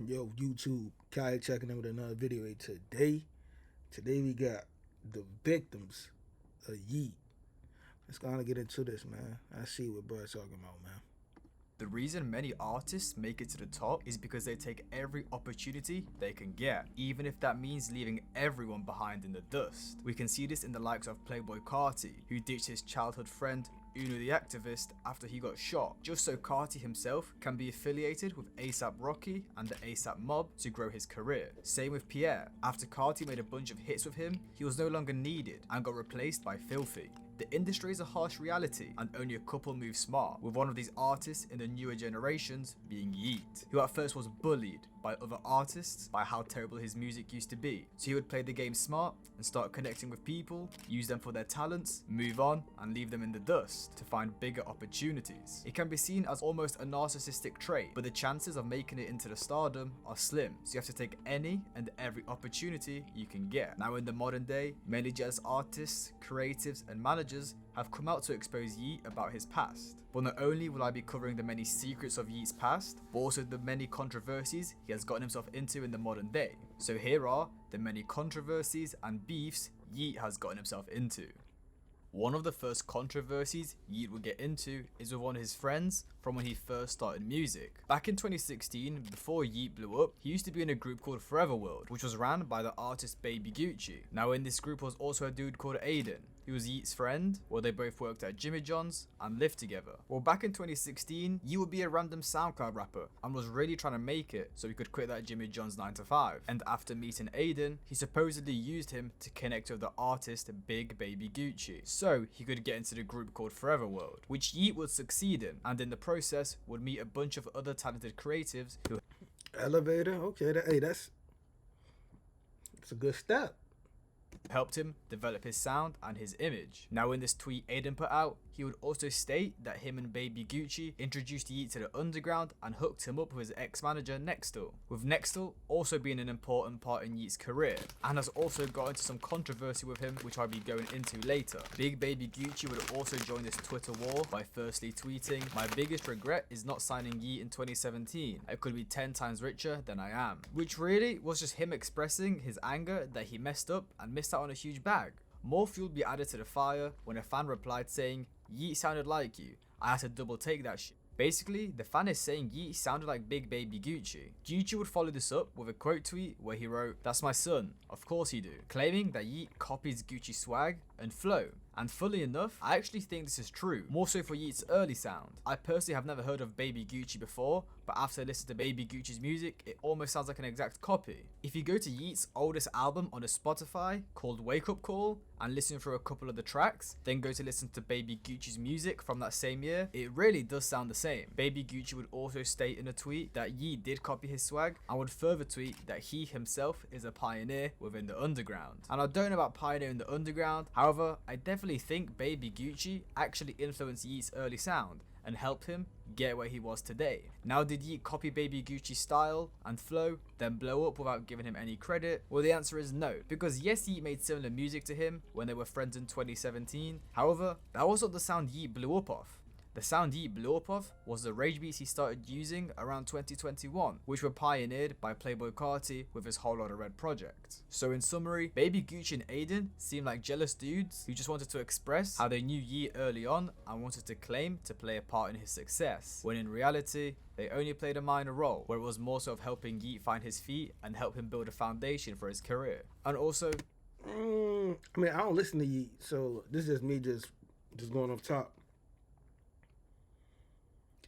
Yo, YouTube, Kai checking in with another video. Today we got the victims of Yeat. Let's kind of get into this, man. I see what bro's talking about, man. The reason many artists make it to the top is because they take every opportunity they can get, even if that means leaving everyone behind in the dust. We can see this in the likes of Playboi Carti, who ditched his childhood friend Uno the activist after he got shot, just so Carti himself can be affiliated with ASAP Rocky and the ASAP Mob to grow his career. Same with Pierre. After Carti made a bunch of hits with him, he was no longer needed and got replaced by Filthy. The industry is a harsh reality and only a couple move smart, with one of these artists in the newer generations being Yeat, who at first was bullied by other artists by how terrible his music used to be. So he would play the game smart and start connecting with people, use them for their talents, move on and leave them in the dust to find bigger opportunities. It can be seen as almost a narcissistic trait, but the chances of making it into the stardom are slim, so you have to take any and every opportunity you can get. Now in the modern day, many jealous artists, creatives and managers have come out to expose Yeat about his past. But not only will I be covering the many secrets of Yeat's past, but also the many controversies he has gotten himself into in the modern day. So here are the many controversies and beefs Yeat has gotten himself into. One of the first controversies Yeat would get into is with one of his friends from when he first started music. Back in 2016, before Yeat blew up, he used to be in a group called Forever World, which was ran by the artist Baby Gucci. Now in this group was also a dude called Aiden, who was Yeat's friend, where they both worked at Jimmy John's and lived together. Well, back in 2016, Yeat would be a random SoundCloud rapper and was really trying to make it so he could quit that Jimmy John's 9 to 5. And after meeting Aiden, he supposedly used him to connect with the artist Big Baby Gucci, so he could get into the group called Forever World, which Yeat would succeed in, and in the process would meet a bunch of other talented creatives who Elevator, okay, that's a good step. helped him develop his sound and his image. Now in this tweet Aiden put out, he would also state that him and Baby Gucci introduced Yeat to the underground and hooked him up with his ex-manager Nextel, with Nextel also being an important part in Yeat's career, and has also got into some controversy with him which I'll be going into later. Big Baby Gucci would also join this Twitter war by firstly tweeting, "My biggest regret is not signing Yeat in 2017. I could be 10 times richer than I am," which really was just him expressing his anger that he messed up and missed out on a huge bag. More fuel be added to the fire when a fan replied saying, "Yeat sounded like you. I had to double take that shit." Basically, the fan is saying Yeat sounded like Big Baby Gucci. Gucci would follow this up with a quote tweet where he wrote, "That's my son, of course you do," claiming that Yeat copies Gucci's swag and flow. And fully enough, I actually think this is true, more so for Yeat's early sound. I personally have never heard of Baby Gucci before, but after listening to Baby Gucci's music, it almost sounds like an exact copy. If you go to Yeat's oldest album on a Spotify called Wake Up Call and listen through a couple of the tracks, then go to listen to Baby Gucci's music from that same year, it really does sound the same. Baby Gucci would also state in a tweet that Yeat did copy his swag and would further tweet that he himself is a pioneer within the underground. And I don't know about pioneer in the underground, however, I definitely think Baby Gucci actually influenced Yeat's early sound and helped him get where he was today. Now, did Yeat copy Baby Gucci's style and flow, then blow up without giving him any credit? Well, the answer is no, because yes, Yeat made similar music to him when they were friends in 2017. However, that was not the sound Yeat blew up off. The sound Yeat blew up of was the rage beats he started using around 2021, which were pioneered by Playboi Carti with his Whole Lotta Red project. So in summary, Baby Gucci and Aiden seemed like jealous dudes who just wanted to express how they knew Yeat early on and wanted to claim to play a part in his success, when in reality, they only played a minor role, where it was more so of helping Yeat find his feet and help him build a foundation for his career. And also, I mean, I don't listen to Yeat, so this is me just going off top.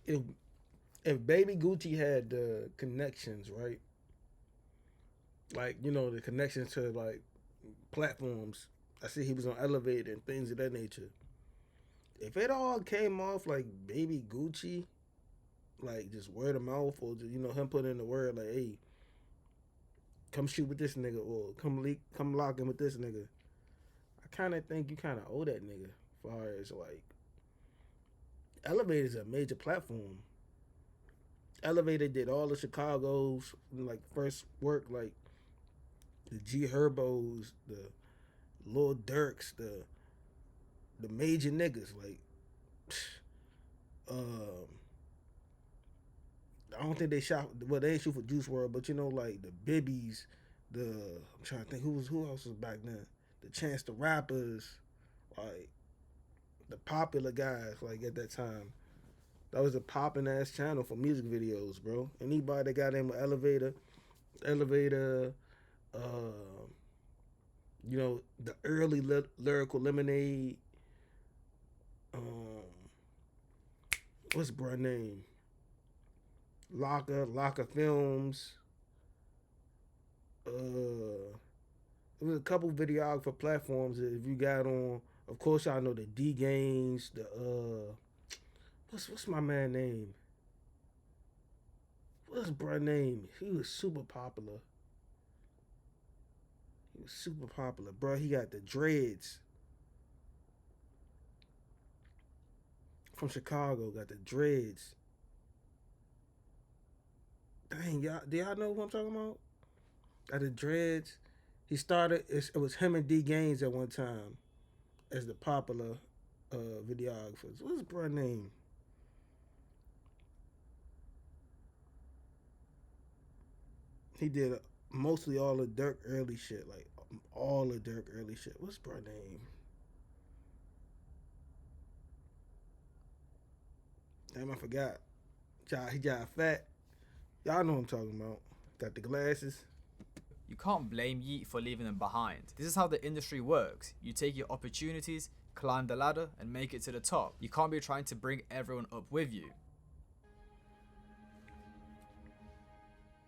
If Baby Gucci had the connections, right? Like, the connections to like platforms. I see he was on Elevator and things of that nature. If it all came off like Baby Gucci, like just word of mouth, or just, him putting in the word like, "Hey, come shoot with this nigga," or come lock in with this nigga. I kind of think you kind of owe that nigga. As far as like, Elevator is a major platform. Elevator did all the Chicago's like first work, like the G Herbos, the Lil Durks, the major niggas. Like, um, I don't think they shot. Well, they ain't shoot for Juice World, but you know, like the Bibbies, I'm trying to think who else was back then. The Chance the Rappers, like the popular guys, like at that time. That was a popping ass channel for music videos, bro. Anybody that got in with Elevator, uh, you know, the early lyrical lemonade. Um, what's bro name? Locka Films. There was a couple videographer platforms that if you got on. Of course, y'all know the D Games. The what's my man name? What's bro name? He was super popular. He was super popular, bro. He got the dreads from Chicago. Got the dreads. Dang, y'all, do y'all know who I'm talking about? Got the dreads. He started. It was him and D Gaines at one time as the popular videographers. What's bro name? He did mostly all the Dirk early shit, like all the Dirk early shit. What's bro name? Damn, I forgot. He got fat. Y'all know what I'm talking about. Got the glasses. You can't blame Yeat for leaving them behind. This is how the industry works. You take your opportunities, climb the ladder, and make it to the top. You can't be trying to bring everyone up with you.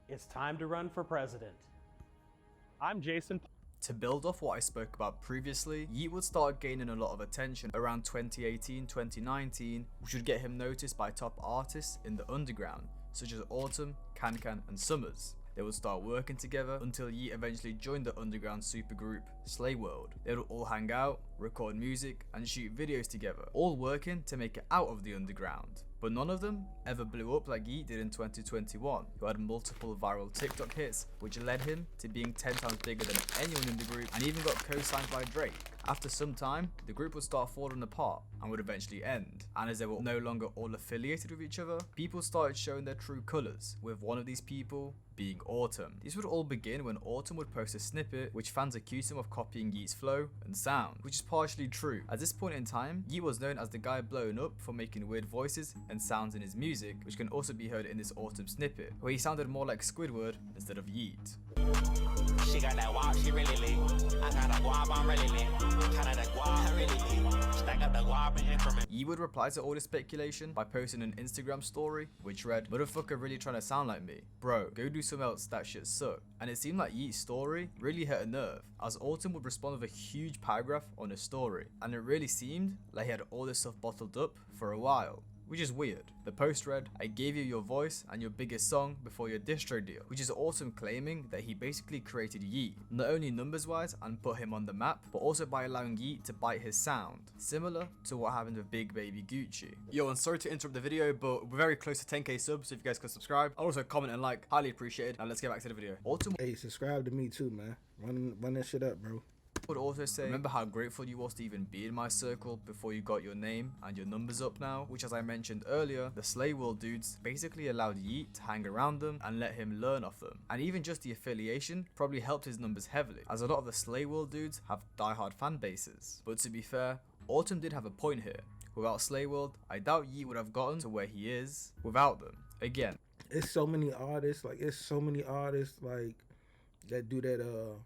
It's time to run for president. I'm Jason. To build off what I spoke about previously, Yeat would start gaining a lot of attention around 2018-2019, which would get him noticed by top artists in the underground, such as Autumn, Can, and Summers. They would start working together until Yeat eventually joined the underground supergroup Slay World. They would all hang out, record music, and shoot videos together, all working to make it out of the underground. But none of them ever blew up like Yeat did in 2021, who had multiple viral TikTok hits, which led him to being 10 times bigger than anyone in the group and even got co-signed by Drake. After some time, the group would start falling apart and would eventually end. And as they were no longer all affiliated with each other, people started showing their true colours, with one of these people being Autumn. This would all begin when Autumn would post a snippet which fans accused him of copying Yeat's flow and sound, which is partially true. At this point in time, Yeat was known as the guy blown up for making weird voices and sounds in his music, which can also be heard in this Autumn snippet, where he sounded more like Squidward instead of Yeat. She got that wop, she really lit. I got a guap, I'm really lit. Kinda that guap, I really lit. Stack up the guap and increment. Yeat would reply to all this speculation by posting an Instagram story, which read, "Motherfucker really trying to sound like me. Bro, go do something else, that shit suck." And it seemed like Yeat's story really hit a nerve, as Autumn would respond with a huge paragraph on his story. And it really seemed like he had all this stuff bottled up for a while, which is weird. The post read, "I gave you your voice and your biggest song before your distro deal," which is Autumn claiming that he basically created Yeat, not only numbers wise and put him on the map, but also by allowing Yeat to bite his sound, similar to what happened with Big Baby Gucci. Yo, and sorry to interrupt the video, but we're very close to 10k subs, so if you guys could subscribe, and also comment and like, highly appreciated. Now let's get back to the video. Autumn Hey, subscribe to me too, man. Run that shit up, bro. would also say, "Remember how grateful you was to even be in my circle before you got your name and your numbers up now," which, as I mentioned earlier, the Slay World dudes basically allowed Yeat to hang around them and let him learn off them. And even just the affiliation probably helped his numbers heavily, as a lot of the Slay World dudes have die-hard fan bases. But to be fair, Autumn did have a point here. Without Slay World, I doubt Yeat would have gotten to where he is without them. Again, It's so many artists, like that do that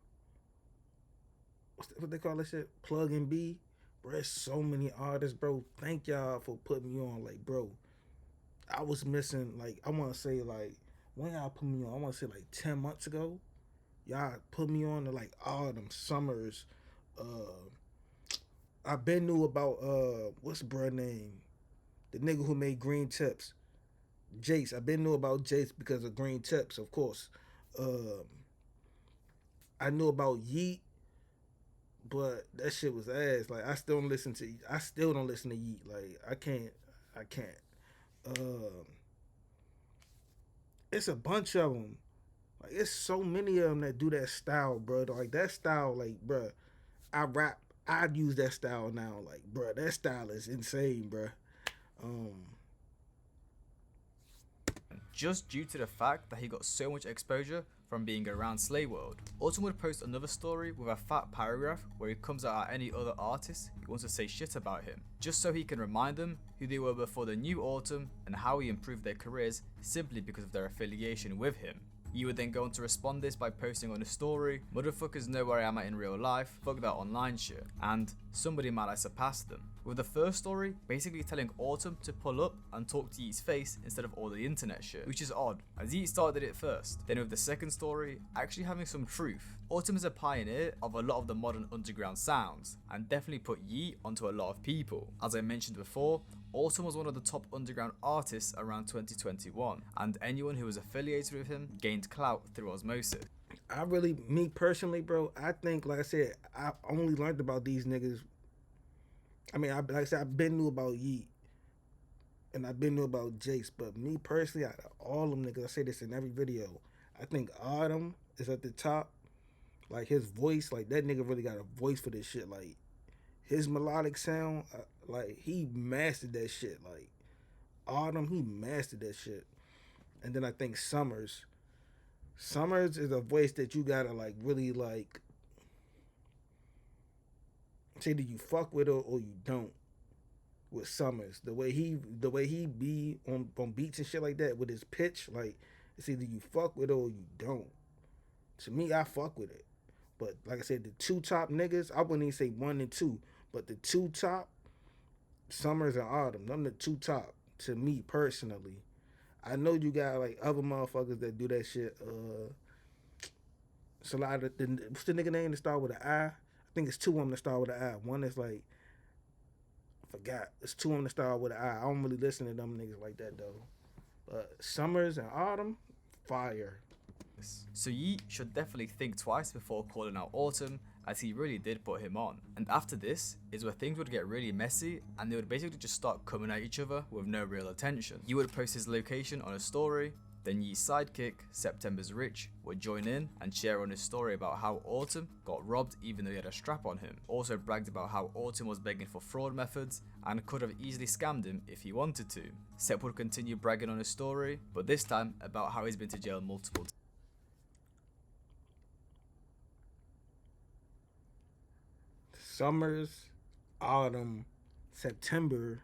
what they call that shit? Plug and B. Bro, there's so many artists, bro. Thank y'all for putting me on. Like, bro, I was missing, like, I want to say, like, when y'all put me on, I want to say, like, 10 months ago. Y'all put me on to, like, autumn, summers. I been knew about, what's bro name? The nigga who made Green Tips. Jace. I been knew about Jace because of Green Tips, of course. I knew about Yeat, but that shit was ass. Like I still don't listen to Yeat. Like I can't. It's a bunch of them. Like it's so many of them that do that style, bro. Like that style, like bro, I rap. I'd use that style now. Like bro, that style is insane, bro. just due to the fact that he got so much exposure from being around Slay World. Autumn would post another story with a fat paragraph where he comes out at any other artist who wants to say shit about him, just so he can remind them who they were before the new Autumn and how he improved their careers simply because of their affiliation with him. You would then go on to respond this by posting on a story, "Motherfuckers know where I am at in real life, fuck that online shit," and "somebody might I surpass them." With the first story basically telling Autumn to pull up and talk to Yeat's face instead of all the internet shit, which is odd, as Yeat started it first. Then with the second story actually having some truth. Autumn is a pioneer of a lot of the modern underground sounds, and definitely put Yeat onto a lot of people. As I mentioned before, Autumn was one of the top underground artists around 2021, and anyone who was affiliated with him gained clout through osmosis. Me personally, bro, I think, like I said, I only learned about these niggas. I mean, like I said, I've been knew about Yeat, and I've been knew about Jace, but me personally, out of all them niggas, I say this in every video, I think Autumn is at the top. Like, his voice, like, that nigga really got a voice for this shit. Like, his melodic sound, like, he mastered that shit. Like, Autumn, he mastered that shit. And then I think Summers is a voice that you gotta, like, really, like, say that you fuck with her or you don't. With Summers, the way he be on beats and shit like that with his pitch, like, it's either you fuck with it or you don't. To me, I fuck with it. But like I said, the two top niggas, I wouldn't even say 1 and 2, but the two top, Summers and Autumn, them the two top to me personally. I know you got like other motherfuckers that do that shit. It's a lot of what's the nigga name that start with an I? I think it's 2 of them that start with an I. One is like, I forgot. It's 2 of them that start with an I. I don't really listen to them niggas like that though. But Summers and Autumn, fire. So Yeat should definitely think twice before calling out Autumn, as he really did put him on. And after this is where things would get really messy, and they would basically just start coming at each other with no real attention. You would post his location on a story, then Yeat's sidekick, September's Rich, would join in and share on his story about how Autumn got robbed even though he had a strap on him. Also bragged about how Autumn was begging for fraud methods and could have easily scammed him if he wanted to. Sep would continue bragging on his story, but this time about how he's been to jail multiple times. Summers, Autumn, September.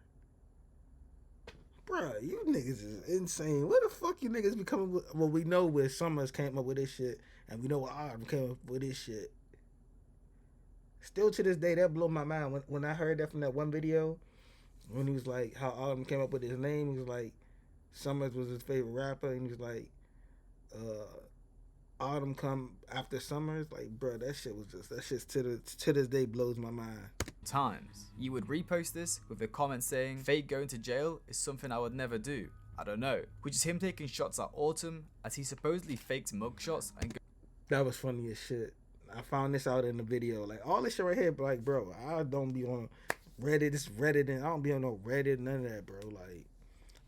Bruh, you niggas is insane. Where the fuck you niggas be coming with? Well, we know where Summers came up with this shit, and we know where Autumn came up with this shit. Still to this day, that blew my mind. When I heard that from that one video, when he was like, how Autumn came up with his name, he was like, Summers was his favorite rapper, and he was like, Autumn come after Summers. Like, bro, that shit to this day blows my mind. Times. You would repost this with a comment saying, "Fake going to jail is something I would never do. I don't know." Which is him taking shots at Autumn, as he supposedly faked mugshots and That was funny as shit. I found this out in the video. Like, all this shit right here, like, bro, I don't be on Reddit. It's Reddit, and I don't be on no Reddit, none of that, bro. Like,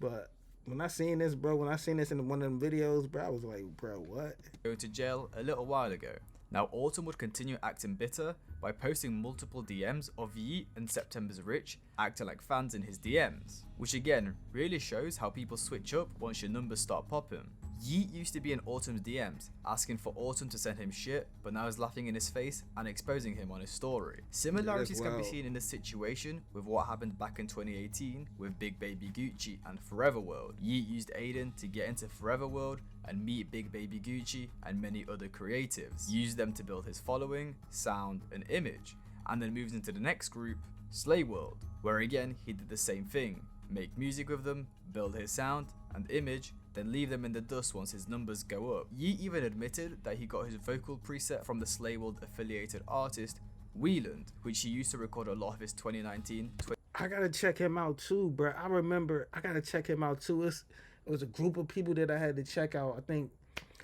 but when I seen this, bro, when I seen this in one of them videos, bro, I was like, bro, what? going to jail a little while ago. Now Autumn would continue acting bitter by posting multiple DMs of Yeat and September's Rich acting like fans in his DMs, which again really shows how people switch up once your numbers start popping. Yeat used to be in Autumn's DMs asking for Autumn to send him shit, but now is laughing in his face and exposing him on his story. Similarities can be seen in this situation with what happened back in 2018 with Big Baby Gucci and Forever World. Yeat used Aiden to get into Forever World and meet Big Baby Gucci and many other creatives, used them to build his following, sound and image, and then moved into the next group, Slay World, where again he did the same thing, make music with them, build his sound and image, then leave them in the dust once his numbers go up. Yeat even admitted that he got his vocal preset from the Slay World affiliated artist Wieland, which he used to record a lot of his 2019. I gotta check him out too, bro. I remember I gotta check him out too. It was a group of people that I had to check out. I think,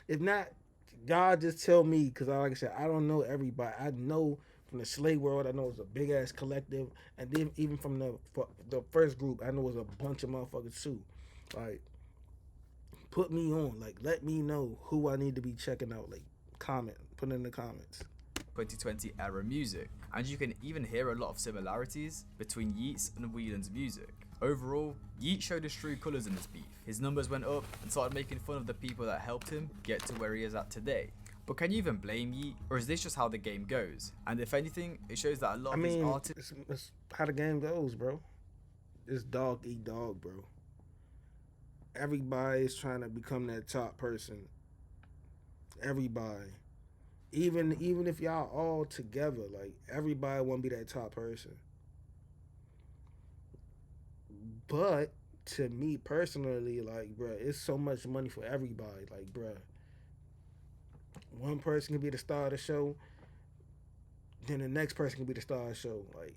if not, y'all just tell me, because like I said, I don't know everybody. I know from the Slay World, I know it's a big ass collective, and then even from the first group, I know it's a bunch of motherfuckers too. Like, put me on, like, let me know who I need to be checking out. Like, comment, put in the comments. 2020 era music, and you can even hear a lot of similarities between Yeat's and Wieland's music. Overall, Yeat showed his true colours in this beef. His numbers went up and started making fun of the people that helped him get to where he is at today. But can you even blame Yeat, or is this just how the game goes? And if anything, it shows that a lot of these artists... It's how the game goes, bro. It's dog eat dog, bro. Everybody's trying to become that top person. Everybody. Even if y'all all together, like, everybody want to be that top person. But to me personally, like, bruh, it's so much money for everybody. Like, bruh, one person can be the star of the show, then the next person can be the star of the show. Like,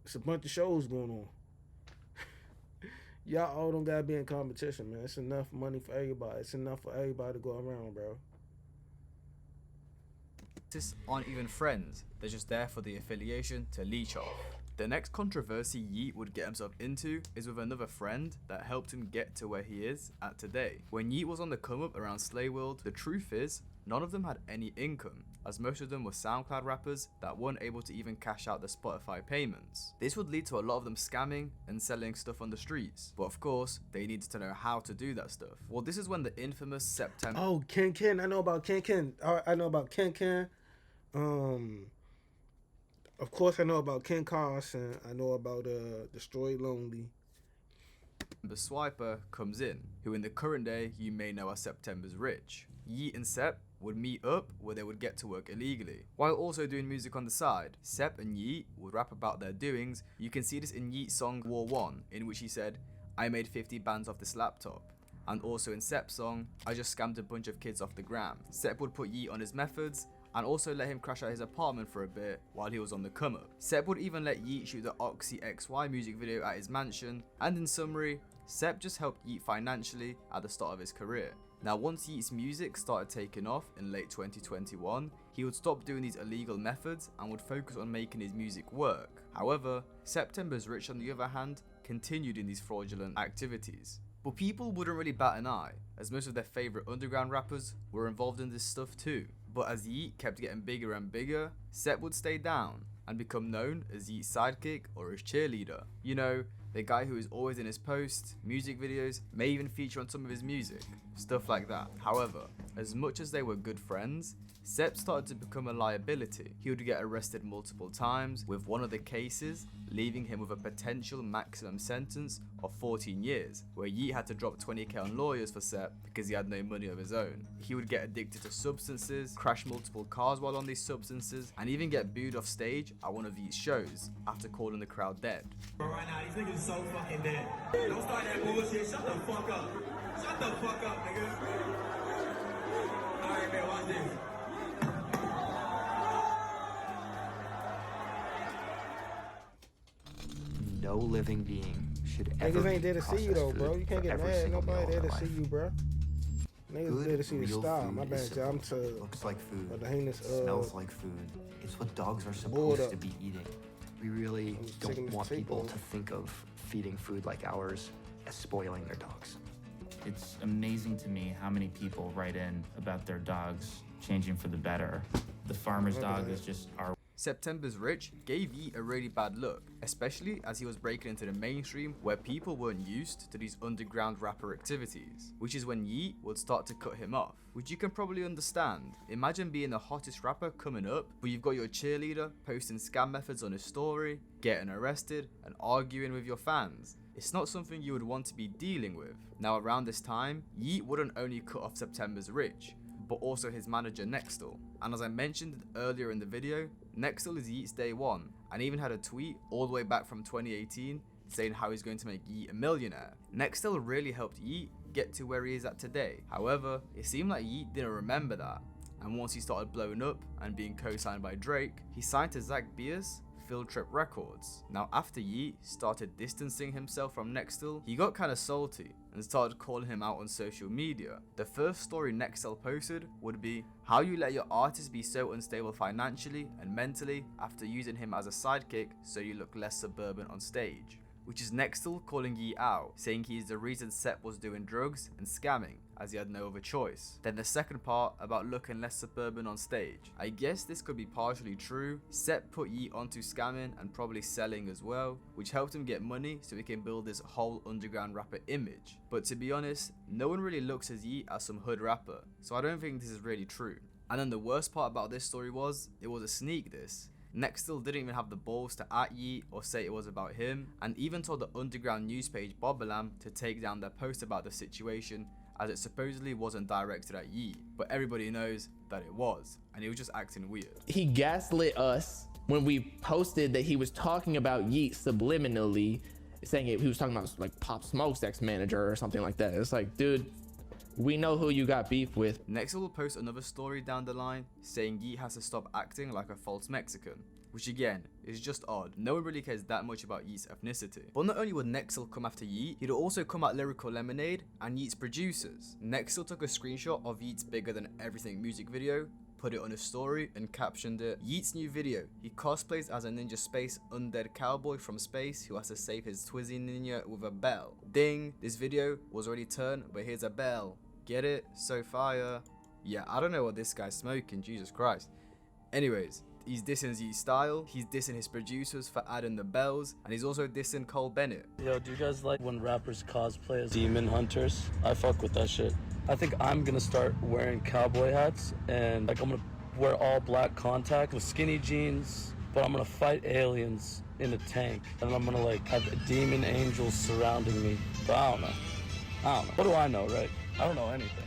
it's a bunch of shows going on. Y'all all don't gotta be in competition, man. It's enough money for everybody. It's enough for everybody to go around, bro. aren't even friends, they're just there for the affiliation to leech off. The next controversy Yeat would get himself into is with another friend that helped him get to where he is at today. When Yeat was on the come up around Slay World, the truth is, none of them had any income, as most of them were SoundCloud rappers that weren't able to even cash out the Spotify payments. This would lead to a lot of them scamming and selling stuff on the streets, but of course, they needed to know how to do that stuff. Well, this is when the infamous September... Oh, Ken, I know about Ken. I know about Ken. Of course, I know about Ken Carson. I know about Destroy Lonely. The Swiper comes in, who in the current day you may know as September's Rich. Yeat and Sep would meet up where they would get to work illegally, while also doing music on the side. Sep and Yeat would rap about their doings. You can see this in Yeat's song War 1, in which he said, "I made 50 bands off this laptop." And also in Sep's song, "I just scammed a bunch of kids off the gram." Sep would put Yeat on his methods, and also let him crash out his apartment for a bit while he was on the come up. Sep would even let Yeat shoot the Oxy XY music video at his mansion, and in summary, Sep just helped Yeat financially at the start of his career. Now once Yeat's music started taking off in late 2021, he would stop doing these illegal methods and would focus on making his music work. However, September's Rich on the other hand continued in these fraudulent activities. But people wouldn't really bat an eye, as most of their favourite underground rappers were involved in this stuff too. But as Yeat kept getting bigger and bigger, Sep would stay down and become known as Yeat's sidekick or his cheerleader. You know, the guy who is always in his posts, music videos, may even feature on some of his music, stuff like that. However, as much as they were good friends, Sep started to become a liability. He would get arrested multiple times, with one of the cases leaving him with a potential maximum sentence of 14 years, where Yeat had to drop 20k on lawyers for Sep because he had no money of his own. He would get addicted to substances, crash multiple cars while on these substances, and even get booed off stage at one of Yeat's shows after calling the crowd dead. But right now, these niggas so fucking dead. Don't start that bullshit. Shut the fuck up. Shut the fuck up, nigga. Alright, man, watch this. No living being should ever Niggas ain't there to process see you though, food bro. You can't for get every mad. single meal Nobody in there their to see life. you, bro. Niggas Good, there to see the real style. food My is bad, simple. y'all. I'm to Looks like food. the heinous. Smells like food. It's what dogs are Bored supposed up. to be eating. We really I'm sick don't of this want people takeover. to think of feeding food like ours as spoiling their dogs. It's amazing to me how many people write in about their dogs changing for the better. The farmer's dog is just our September's Rich gave Yeat a really bad look, especially as he was breaking into the mainstream where people weren't used to these underground rapper activities, which is when Yeat would start to cut him off, which you can probably understand. Imagine being the hottest rapper coming up, but you've got your cheerleader posting scam methods on his story, getting arrested, and arguing with your fans. It's not something you would want to be dealing with. Now around this time, Yeat wouldn't only cut off September's Rich, but also his manager Nextel. And as I mentioned earlier in the video, Nextel is Yeat's day one, and even had a tweet all the way back from 2018 saying how he's going to make Yeat a millionaire. Nextel really helped Yeat get to where he is at today. However, it seemed like Yeat didn't remember that, and once he started blowing up and being co-signed by Drake, he signed to Zach Bias Field Trip Records. Now after Yeat started distancing himself from Nextel, he got kinda salty and started calling him out on social media. The first story Nextel posted would be, "How you let your artist be so unstable financially and mentally after using him as a sidekick so you look less suburban on stage." Which is Nextel calling Yeat out, saying he is the reason Sep was doing drugs and scamming, as he had no other choice. Then the second part about looking less suburban on stage. I guess this could be partially true. Sepp put Yeat onto scamming and probably selling as well, which helped him get money so he can build this whole underground rapper image. But to be honest, no one really looks at Yeat as some hood rapper, so I don't think this is really true. And then the worst part about this story was, it was a sneak diss. Nextel didn't even have the balls to at Yeat or say it was about him, and even told the underground news page Bobalam to take down their post about the situation, as it supposedly wasn't directed at Yeat, but everybody knows that it was, and he was just acting weird. He gaslit us when we posted that he was talking about Yeat subliminally, saying he was talking about like Pop Smoke's ex-manager or something like that. It's like, dude, we know who you got beef with. Nextel will post another story down the line saying Yeat has to stop acting like a false Mexican, which again is just odd. No one really cares that much about Yeat's ethnicity. But not only would Nextel come after Yeat, he'd also come at Lyrical Lemonade and Yeat's producers. Nextel took a screenshot of Yeat's Bigger Than Everything music video, put it on his story and captioned it, Yeat's new video. He cosplays as a Ninja Space undead cowboy from space who has to save his Twizzy Ninja with a bell. Ding, this video was already turned, but here's a bell. Get it? So fire. Yeah, I don't know what this guy's smoking, Jesus Christ. Anyways, he's dissing Yeat's style, he's dissing his producers for adding the bells, and he's also dissing Cole Bennett. Yo, do you guys like when rappers cosplay as demon hunters? I fuck with that shit. I think I'm gonna start wearing cowboy hats, and like I'm gonna wear all black contact with skinny jeans, but I'm gonna fight aliens in a tank, and I'm gonna like have demon angels surrounding me. But I don't know. What do I know, right? I don't know anything.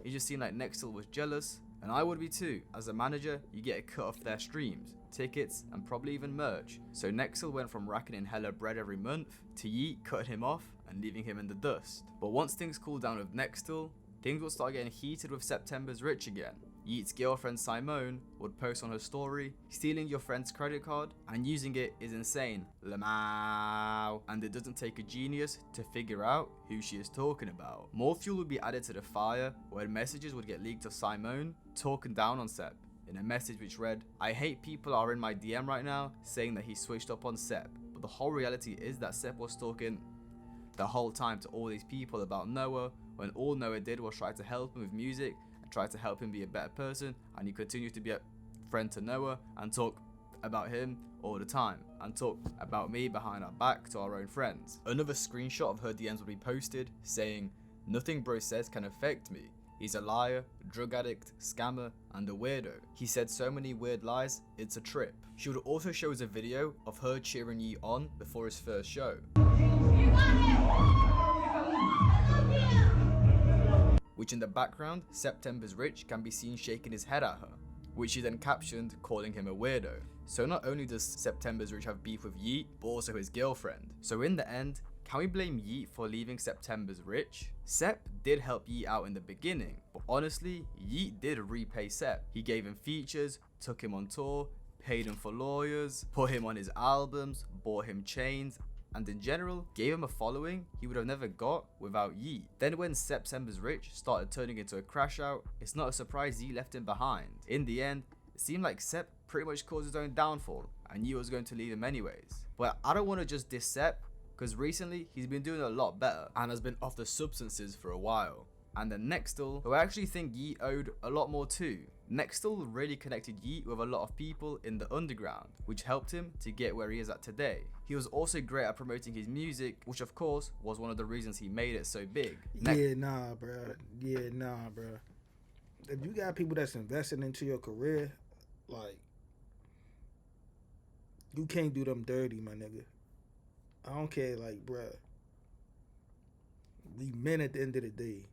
It just seemed like Nextel was jealous, and I would be too. As a manager, you get a cut off their streams, tickets, and probably even merch. So Nextel went from racking in hella bread every month to Yeat cutting him off and leaving him in the dust. But once things cooled down with Nextel, things would start getting heated with September's Rich again. Yeat's girlfriend Simone would post on her story, stealing your friend's credit card and using it is insane, lamau, and it doesn't take a genius to figure out who she is talking about. More fuel would be added to the fire when messages would get leaked of Simone talking down on Sepp in a message which read, I hate people are in my DM right now saying that he switched up on Sepp, but the whole reality is that Sepp was talking the whole time to all these people about Noah, when all Noah did was try to help him with music, try to help him be a better person, and he continued to be a friend to Noah and talk about him all the time and talk about me behind our back to our own friends. Another screenshot of her DMs would be posted saying, nothing bro says can affect me. He's a liar, drug addict, scammer, and a weirdo. He said so many weird lies, it's a trip. She would also show us a video of her cheering Yeat on before his first show, which in the background, September's Rich can be seen shaking his head at her, which she then captioned calling him a weirdo. So not only does September's Rich have beef with Yeat, but also his girlfriend. So in the end, can we blame Yeat for leaving September's Rich? Sepp did help Yeat out in the beginning, but honestly, Yeat did repay Sepp. He gave him features, took him on tour, paid him for lawyers, put him on his albums, bought him chains, and in general, gave him a following he would have never got without Yeat. Then when September's Rich started turning into a crash out, it's not a surprise Yeat left him behind. In the end, it seemed like Sepp pretty much caused his own downfall, and Yeat was going to leave him anyways. But I don't want to just diss Sepp, because recently he's been doing a lot better and has been off the substances for a while. And then Nextel, who I actually think Yeat owed a lot more to. Nextel really connected Yeat with a lot of people in the underground, which helped him to get where he is at today. He was also great at promoting his music, which of course was one of the reasons he made it so big. Yeah, nah, bro. If you got people that's investing into your career, like, you can't do them dirty, my nigga. I don't care, like, bruh. We men at the end of the day.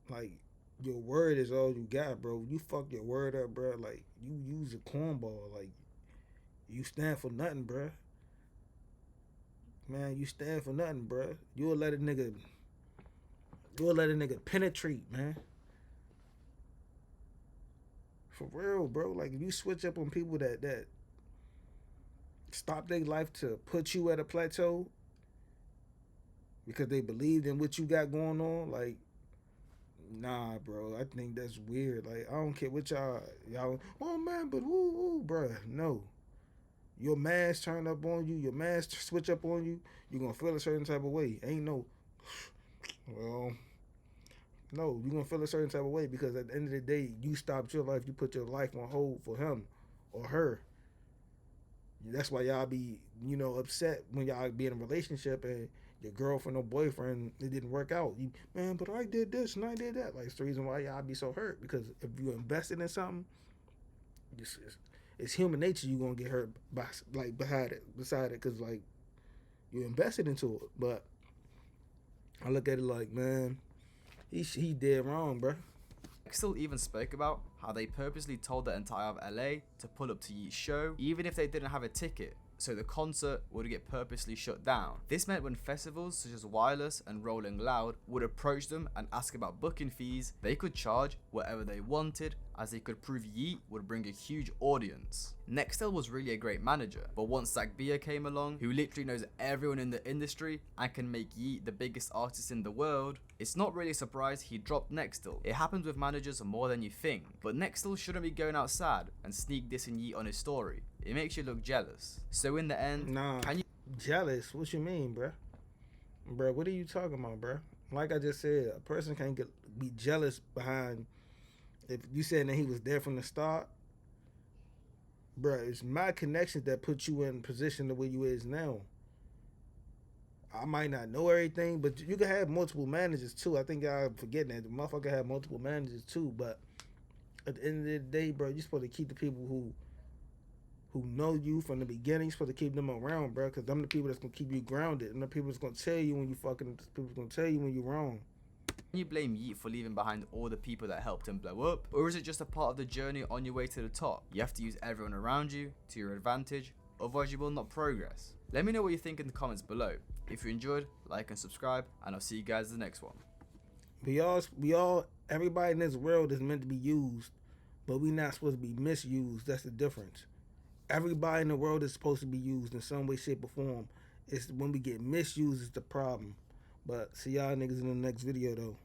Like, your word is all you got, bro. You fuck your word up, bro. Like, you use a cornball. Like, you stand for nothing, bro. Man, you stand for nothing, bro. You'll let a nigga penetrate, man. For real, bro. Like, if you switch up on people that stop their life to put you at a plateau because they believed in what you got going on, like, nah, bro. I think that's weird. Like, I don't care what y'all, oh man, but woo, bro. No. Your mask turn up on you, your mask switch up on you, you're gonna feel a certain type of way. Ain't no Well, no, you're gonna feel a certain type of way because at the end of the day, you stopped your life, you put your life on hold for him or her. That's why y'all be, upset when y'all be in a relationship and your girlfriend or boyfriend, it didn't work out. You, man, but I did this and I did that. Like, it's the reason why y'all be so hurt because if you invested in something, it's human nature you gonna get hurt by, like, beside it, because, like, you invested into it. But I look at it like, man, he dead wrong, bro. Still even spoke about how they purposely told the entire of LA to pull up to Yeat's show, even if they didn't have a ticket, so the concert would get purposely shut down. This meant when festivals such as Wireless and Rolling Loud would approach them and ask about booking fees, they could charge whatever they wanted, as they could prove Yeat would bring a huge audience. Nextel was really a great manager, but once Zach Beer came along, who literally knows everyone in the industry and can make Yeat the biggest artist in the world, it's not really a surprise he dropped Nextel. It happens with managers more than you think, but Nextel shouldn't be going outside and sneak dissing Yeat on his story. It makes you look jealous. So in the end, Nah, can you jealous? What you mean, bruh? Bruh, what are you talking about, bruh? Like I just said, a person can't be jealous behind, if you saying that he was there from the start, bruh, it's my connections that put you in position the way you is now. I might not know everything, but you can have multiple managers too. I think y'all forgetting that the motherfucker have multiple managers too. But at the end of the day, bro, you're supposed to keep the people who know you from the beginning. You're supposed to keep them around, bro, because them the people that's gonna keep you grounded. And the people that's gonna tell you when you fucking. People gonna tell you when you're wrong. Can you blame Yeat for leaving behind all the people that helped him blow up? Or is it just a part of the journey on your way to the top? You have to use everyone around you to your advantage, otherwise you will not progress. Let me know what you think in the comments below. If you enjoyed, like and subscribe, and I'll see you guys in the next one. We all, everybody in this world is meant to be used, but we not supposed to be misused. That's the difference. Everybody in the world is supposed to be used in some way, shape, or form. It's when we get misused is the problem. But see y'all niggas in the next video though.